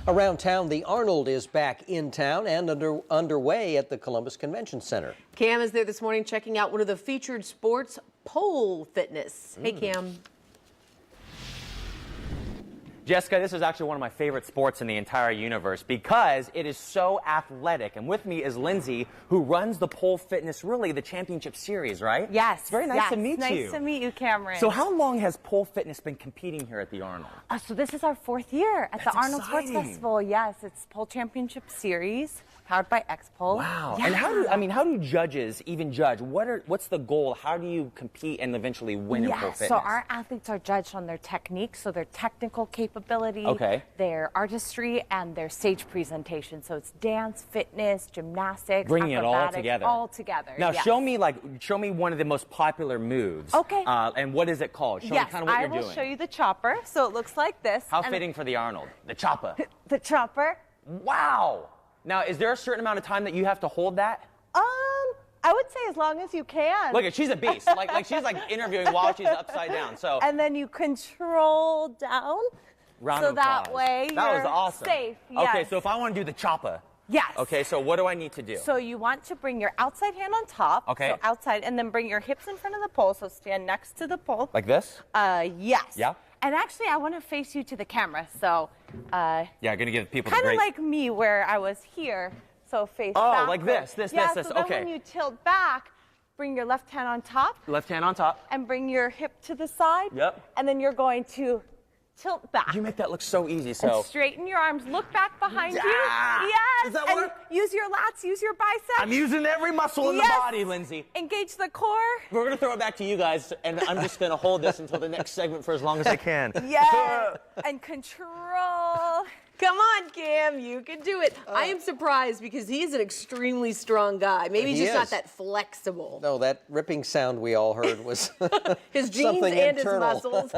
Around town, the Arnold is back in town and underway at the Columbus Convention Center. Cam is there this morning checking out one of the featured sports, pole fitness. Hey, Cam. Jessica, this is actually one of my favorite sports in the entire universe because it is so athletic. And with me is Lindsay, who runs the pole fitness, really the championship series, right? Yes. It's very nice to meet you. Nice to meet you, Cameron. So how long has pole fitness been competing here at the Arnold? So this is our 4th year at the Arnold exciting. Sports Festival. Yes, it's Pole Championship Series, powered by X-Pole. Wow. Yeah. And how do judges even judge? What's the goal? How do you compete and eventually win in pole fitness? So our athletes are judged on their technique, so their technical capability, their artistry, and their stage presentation. So it's dance, fitness, gymnastics, bringing it all together. All together. Now yes. show me one of the most popular moves. Okay. And what is it called? Show me kind of what you're doing. I will show you the chopper. So it looks like this. How fitting for the Arnold. The chopper. The chopper. Wow. Now, is there a certain amount of time that you have to hold that? I would say as long as you can. Look, she's a beast. like she's like interviewing while she's upside down. So. And then you control down. Round of applause. That way that you're was awesome. Safe. Yes. Okay, so if I want to do the chopper. Yes. Okay, so what do I need to do? So you want to bring your outside hand on top. Okay. So outside, and then bring your hips in front of the pole. So stand next to the pole. Like this? Yes. Yeah. And actually, I want to face you to the camera. So. Yeah, gonna give people kind the of great. like me, where I was here. So face. Oh, backwards. like this. Yeah, this. so then Okay. when you tilt back, bring your left hand on top. Left hand on top. And bring your hip to the side. Yep. And then you're going to tilt back. You make that look so easy. So. And straighten your arms. Look back behind you. Yeah. Yes. Does that and work? use your lats. Use your biceps. I'm using every muscle in the body, Lindsay. Engage the core. We're gonna throw it back to you guys, and I'm just gonna hold this until the next segment for as long as I can. Yes. And control. Come on, Cam, you can do it. I am surprised because he's an extremely strong guy. Maybe he's just not that flexible. No, that ripping sound we all heard was his genes something and internal. his muscles.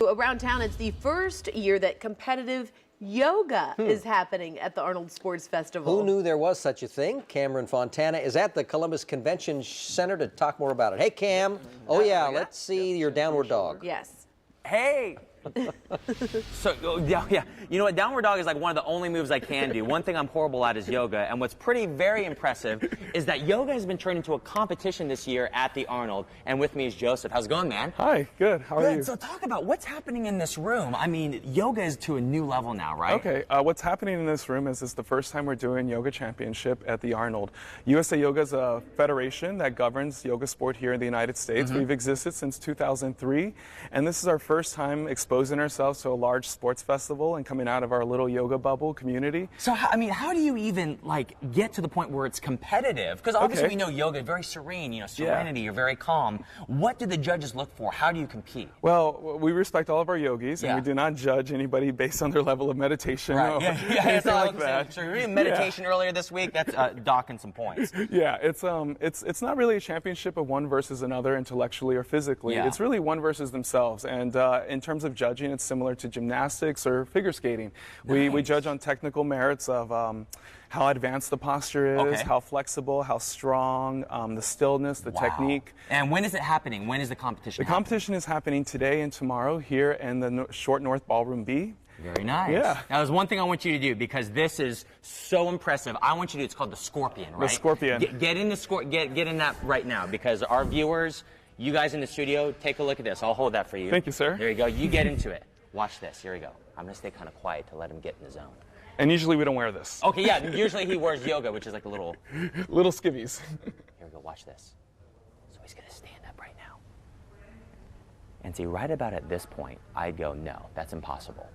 Around town, it's the first year that competitive yoga is happening at the Arnold Sports Festival. Who knew there was such a thing? Cameron Fontana is at the Columbus Convention Center to talk more about it. Hey, Cam. Oh, yeah, let's see your downward dog. Yes. Hey. So, yeah, you know what? Downward dog is like one of the only moves I can do. One thing I'm horrible at is yoga, and what's very impressive is that yoga has been turned into a competition this year at the Arnold, and with me is Joseph. How's it going, man? Hi, good. How are you? So talk about what's happening in this room. I mean, yoga is to a new level now, right? Okay, what's happening in this room is it's the first time we're doing yoga championship at the Arnold. USA Yoga is a federation that governs yoga sport here in the United States. We've existed since 2003, and this is our first time exposing ourselves to a large sports festival and coming out of our little yoga bubble community. So, how do you even, get to the point where it's competitive? Because obviously we know yoga is very serene, serenity, you're very calm. What do the judges look for? How do you compete? Well, we respect all of our yogis, and we do not judge anybody based on their level of meditation or anything like that. So you're doing meditation earlier this week. That's docking some points. Yeah, it's not really a championship of one versus another intellectually or physically. Yeah. It's really one versus themselves. And in terms of judging, it's similar to gymnastics or figure skating. We judge on technical merits of how advanced the posture is, how flexible, how strong, the stillness, the technique. And when is it happening? When is the competition The competition is happening today and tomorrow here in the Short North Ballroom B. Very nice. Yeah. Now, there's one thing I want you to do because this is so impressive. I want you to do. It's called the Scorpion, right? The Scorpion. Get in that right now because our viewers, you guys in the studio, take a look at this. I'll hold that for you. Thank you, sir. There you go. You get into it. Watch this. Here we go. I'm gonna stay kind of quiet to let him get in the zone. And usually we don't wear this. Okay, yeah. Usually he wears yoga, which is like a little skivvies. Here we go. Watch this. So he's gonna stand up right now. And see, right about at this point, I'd go, no, that's impossible.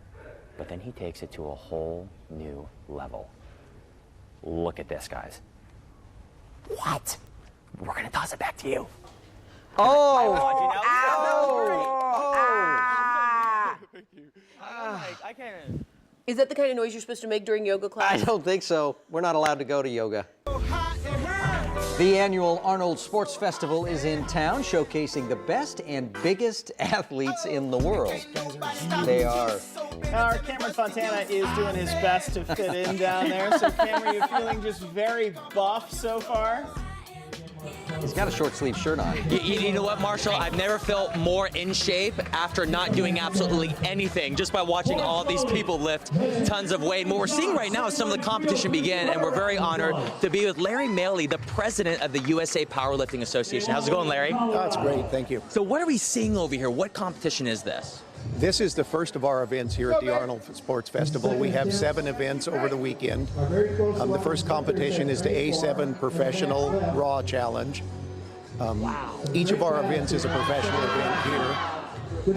But then he takes it to a whole new level. Look at this, guys. What? We're gonna toss it back to you. Oh! Thank you. I can't. Is that the kind of noise you're supposed to make during yoga class? I don't think so. We're not allowed to go to yoga. The annual Arnold Sports Festival is in town, showcasing the best and biggest athletes in the world. They are. Our Cameron Fontana is doing his best to fit in down there. So, Cameron, you're feeling just very buff so far? He's got a short sleeve shirt on. You know what, Marshall? I've never felt more in shape after not doing absolutely anything, just by watching all these people lift tons of weight. And what we're seeing right now is some of the competition begin, and we're very honored to be with Larry Maley, the president of the USA Powerlifting Association. How's it going, Larry? Oh, it's great, thank you. So what are we seeing over here? What competition is this? This is the first of our events here at the Arnold Sports Festival. We have 7 events over the weekend. The first competition is the A7 Professional Raw Challenge. Each of our events is a professional event here,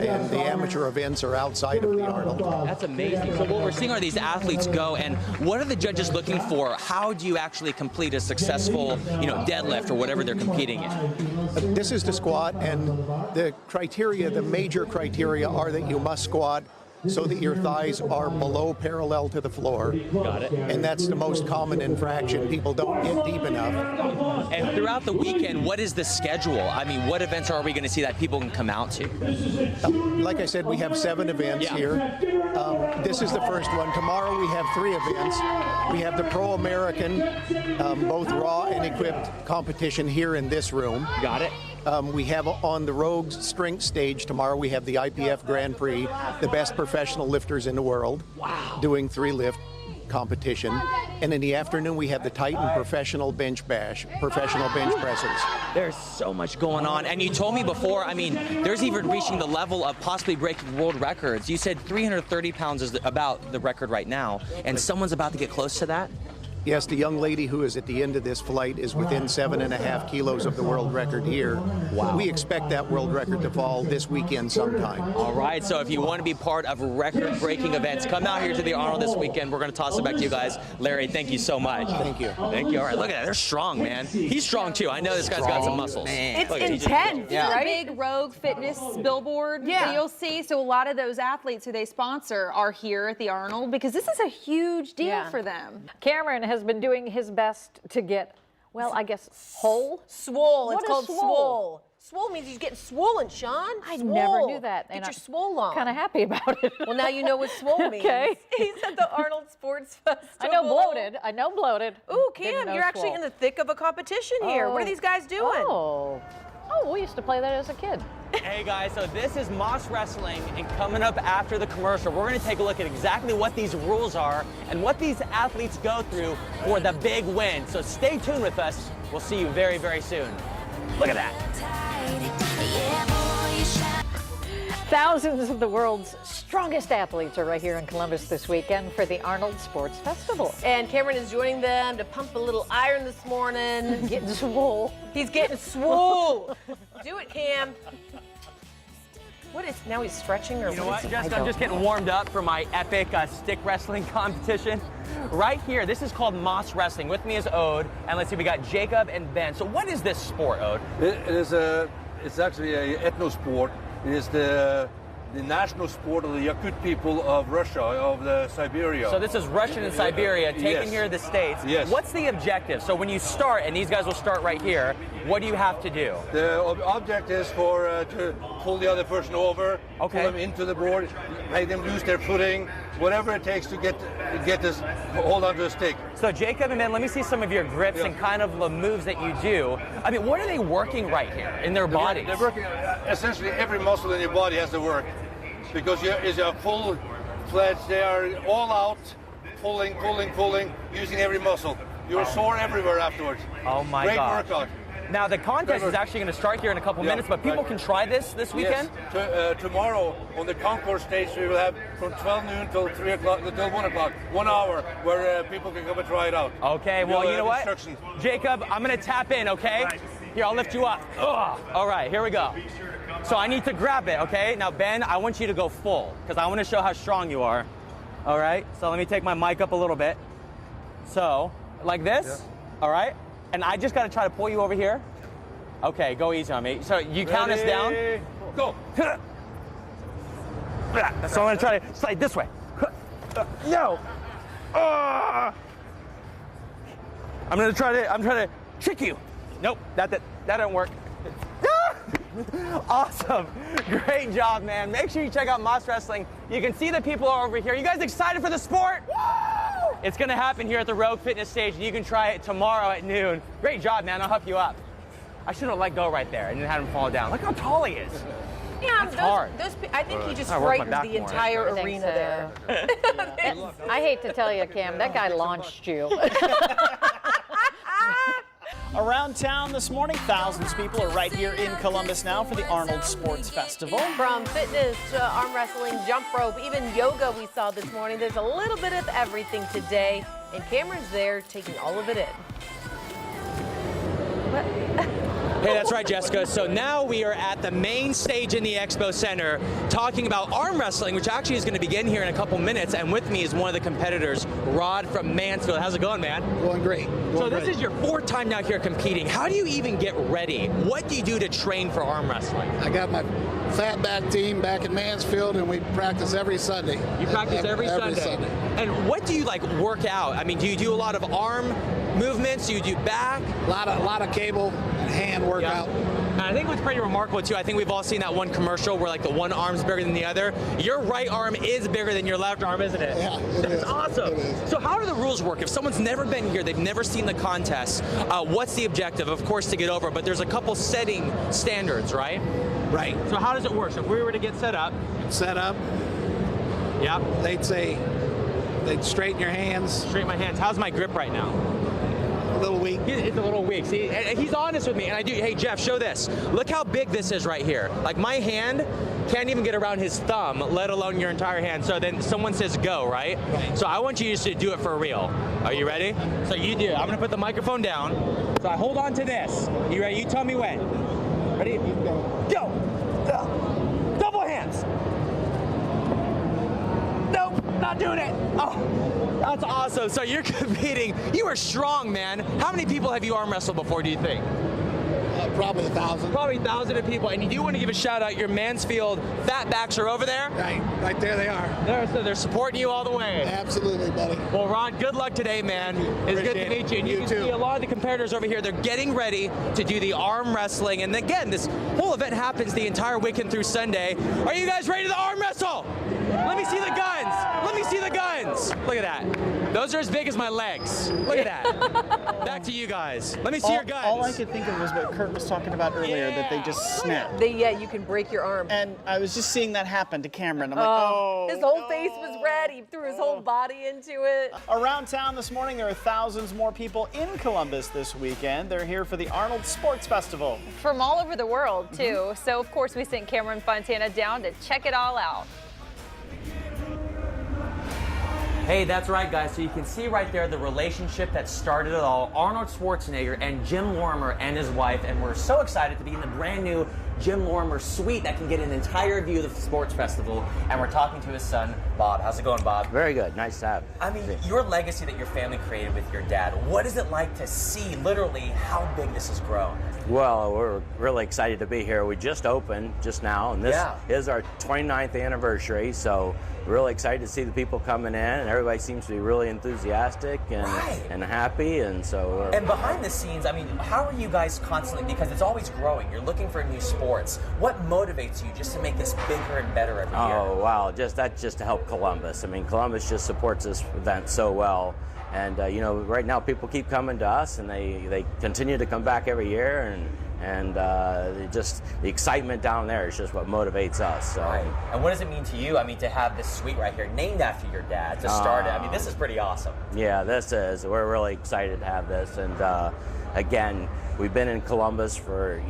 and the amateur events are outside of the Arnold. That's amazing. So what we're seeing are these athletes go, and what are the judges looking for? How do you actually complete a successful, deadlift or whatever they're competing in? This is the squat, and the criteria, the major criteria are that you must squat so that your thighs are below parallel to the floor. Got it. And that's the most common infraction. People don't get deep enough. And throughout the weekend, what is the schedule? I mean, what events are we going to see that people can come out to? Like I said, we have 7 events here. This is the first one. Tomorrow we have 3 events. We have the Pro American, both raw and equipped competition here in this room. Got it. We have on the Rogues Strength stage tomorrow, we have the IPF Grand Prix, the best professional lifters in the world, doing 3-lift competition. And in the afternoon, we have the Titan Professional Bench Bash, professional bench pressers. There's so much going on. And you told me before, I mean, there's even reaching the level of possibly breaking world records. You said 330 pounds is about the record right now, and someone's about to get close to that? Yes, the young lady who is at the end of this flight is within 7.5 kilos of the world record here. Wow. We expect that world record to fall this weekend sometime. All right, so if you want to be part of record-breaking events, come out here to the Arnold this weekend. We're going to toss it back to you guys. Larry, thank you so much. Thank you. Thank you. All right, look at that. They're strong, man. He's strong, too. I know this guy's got some muscles. It's Look at it. intense, Yeah. right? Big Rogue Fitness billboard that you'll see. So a lot of those athletes who they sponsor are here at the Arnold because this is a huge deal for them. Cameron has been doing his best to get, well, I guess, whole? Swole. What It's is called swole? swole. Swole means he's getting swollen, Sean. I Swole. never knew that. Get and your I'm swole on. kind of happy about it. Well, now you know what swole means. Okay. He's at the Arnold Sports Festival. I know bloated. I know bloated. Ooh, Didn't Cam, know you're actually swole. in the thick of a competition here. What are these guys doing? Oh, we used to play that as a kid. Hey guys, so this is Moss Wrestling, and coming up after the commercial, we're going to take a look at exactly what these rules are and what these athletes go through for the big win. So stay tuned with us. We'll see you very, very soon. Look at that. Thousands of the world's strongest athletes are right here in Columbus this weekend for the Arnold Sports Festival. And Cameron is joining them to pump a little iron this morning. Getting swole. He's getting swole. Do it, Cam. What is, now he's stretching or You know what? what, I'm just getting warmed up for my epic stick wrestling competition. Right here, this is called Moss Wrestling. With me is Ode, and let's see, we got Jacob and Ben. So what is this sport, Ode? It's actually a ethno sport. It is the national sport of the Yakut people of Russia, of the Siberia. So this is Russian and Siberia taken here to the States. Yes. What's the objective? So when you start, and these guys will start right here, what do you have to do? The object is to pull the other person over, Okay. pull them into the board, make them lose their footing, whatever it takes to get this, hold onto a stick. So Jacob and Ben, let me see some of your grips and kind of the moves that you do. I mean, what are they working right here in their bodies? They're working, essentially every muscle in your body has to work. Because it's a full-fledged, they are all out, pulling, using every muscle. You're sore everywhere afterwards. Oh my God. Great God. workout. Now the contest is actually going to start here in a couple minutes, but people can try this weekend? Yes. Tomorrow on the concourse stage we will have from 12 noon till 3 o'clock, till 1 o'clock, 1 hour, where people can come and try it out. Okay, well, you know what? Instructions. Jacob, I'm going to tap in, okay? Right. Here, I'll lift you up. Ugh. All right, here we go. So I need to grab it, okay? Now, Ben, I want you to go full, because I want to show how strong you are. All right? So let me take my mic up a little bit. So, like this, all right? And I just got to try to pull you over here. Okay, go easy on me. So you count us down. Go. So I'm going to try to slide this way. No. I'm trying to trick you. Nope, that didn't work. Awesome. Great job, man. Make sure you check out Moss Wrestling. You can see the people are over here. You guys excited for the sport? Woo! It's going to happen here at the Rogue Fitness stage, and you can try it tomorrow at noon. Great job, man. I'll help you up. I should have let go right there and then had him fall down. Look how tall he is. Yeah, That's hard. I think he just I work my frightened back the more. entire I think arena so. there. I hate to tell you, Cam, that guy launched you. Around town this morning, thousands of people are right here in Columbus now for the Arnold Sports Festival. From fitness to arm wrestling, jump rope, even yoga we saw this morning. There's a little bit of everything today, and Cameron's there taking all of it in. Hey, that's right, Jessica. So now we are at the main stage in the Expo Center talking about arm wrestling, which actually is going to begin here in a couple minutes. And with me is one of the competitors, Rod from Mansfield. How's it going, man? Going great. So this is your 4th time now here competing. How do you even get ready? What do you do to train for arm wrestling? I got my fat back team back in Mansfield, and we practice every Sunday. You practice every Sunday. And what do you work out? I mean, do you do a lot of arm movements? Do you do back? A lot of cable and hand workout. And I think what's pretty remarkable too, I think we've all seen that one commercial where the one arm's bigger than the other. Your right arm is bigger than your left arm, isn't it? Yeah, That's awesome. It is. So how do the rules work? If someone's never been here, they've never seen the contest, what's the objective? Of course, to get over, but there's a couple setting standards, right? Right. So how does it work? So if we were to get set up. Yeah. They'd say, they'd straighten your hands. Straighten my hands. How's my grip right now? A little weak. It's a little weak. See, and he's honest with me, and I do. Hey, Jeff, show this. Look how big this is right here. My hand can't even get around his thumb, let alone your entire hand. So then someone says go, right? So I want you just to do it for real. Are you ready? So you do. I'm gonna put the microphone down. So I hold on to this. You ready? You tell me when. Ready? Go. Double hands. Nope, not doing it. Oh, that's awesome. So you're competing. You are strong, man. How many people have you arm wrestled before, do you think? Probably 1,000. Probably 1,000 of people. And you do want to give a shout out. Your Mansfield fat backs are over there. Right there they are. They're supporting you all the way. Absolutely, buddy. Well, Ron, good luck today, man. It's good to meet you. And you can see a lot of the competitors over here. They're getting ready to do the arm wrestling. And again, this whole event happens the entire weekend through Sunday. Are you guys ready to arm wrestle? Let me see the guns. Let me see the guns. Look at that. Those are as big as my legs. Look at that. Back to you guys. Let me see your guns. All I could think of was what Kurt was talking about earlier, that they just snap. You can break your arm. And I was just seeing that happen to Cameron. I'm like, oh. His whole face was red. He threw his whole body into it. Around town this morning, there are thousands more people in Columbus this weekend. They're here for the Arnold Sports Festival. From all over the world, too. So, of course, we sent Cameron Fontana down to check it all out. Hey, that's right, guys. So you can see right there the relationship that started it all. Arnold Schwarzenegger and Jim Lorimer and his wife, and we're so excited to be in the brand new Jim Lorimer suite that can get an entire view of the sports festival. And we're talking to his son, Bob. How's it going, Bob? Very good. Nice to have. I mean, your legacy that your family created with your dad, what is it like to see literally how big this has grown? Well, we're really excited to be here. We just opened just now, and this is our 29th anniversary, so we're really excited to see the people coming in, and everybody seems to be really enthusiastic and happy, and so And behind the scenes, I mean, how are you guys constantly, because it's always growing, you're looking for new sports. What motivates you just to make this bigger and better every year? Oh, wow, that's just to help Columbus. I mean, Columbus just supports this event so well. And, right now people keep coming to us, and they continue to come back every year, and just the excitement down there is just what motivates us. So. Right. And what does it mean to you, I mean, to have this suite right here named after your dad to start it? I mean, this is pretty awesome. Yeah, this is. We're really excited to have this. And, again, we've been in Columbus for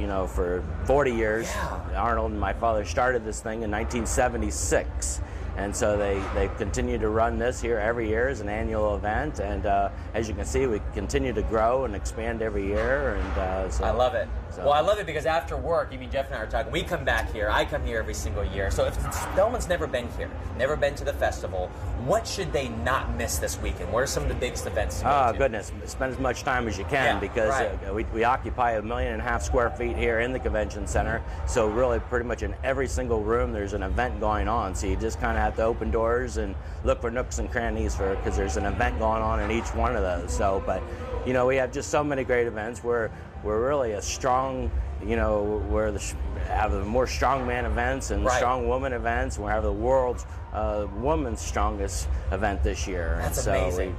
40 years. Yeah. Arnold and my father started this thing in 1976. And so they continue to run this here every year as an annual event, and as you can see, we continue to grow and expand every year. And so I love it. Well, I love it because after work, Jeff and I are talking, we come back here, I come here every single year. So if someone's never been here, never been to the festival, what should they not miss this weekend? What are some of the biggest events to go to? Oh, goodness. Spend as much time as you can, because we occupy 1.5 million square feet here in the convention center. So really pretty much in every single room there's an event going on. So you just kind of at the open doors and look for nooks and crannies because there's an event going on in each one of those. So, but you know, we have just so many great events. We're really a strong, you know, have the more strongman events and strong woman events. We have the world's woman's strongest event this year. That's and amazing.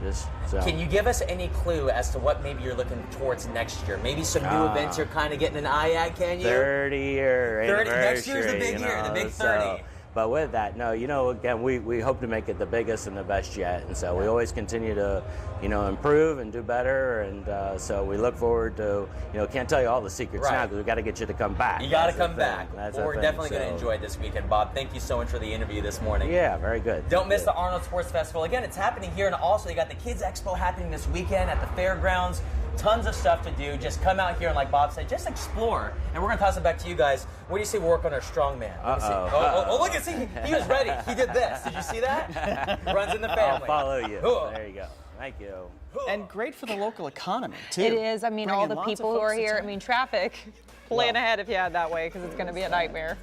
Can you give us any clue as to what maybe you're looking towards next year? Maybe some new events you're kind of getting an eye at, can you? 30-year anniversary. Next year's the big year, the big 30. But with that, no, you know, again, we hope to make it the biggest and the best yet. And so we always continue to, you know, improve and do better. And so we look forward to, you know, can't tell you all the secrets now because we've got to get you to come back. You got to come back. Well, we're definitely going to enjoy this weekend, Bob. Thank you so much for the interview this morning. Yeah, very good. Don't miss the Arnold Sports Festival. Again, it's happening here, and also you got the Kids Expo happening this weekend at the fairgrounds. Tons of stuff to do. Just come out here and, like Bob said, just explore. And we're going to toss it back to you guys. What do you say we work on our strongman? Oh, look at see, he was ready. He did this. Did you see that? Runs in the family. I'll follow you. There you go. Thank you. And great for the local economy, too. It is. I mean, all the people who are here. I mean, traffic, plan ahead if you head that way because it's going to be a nightmare.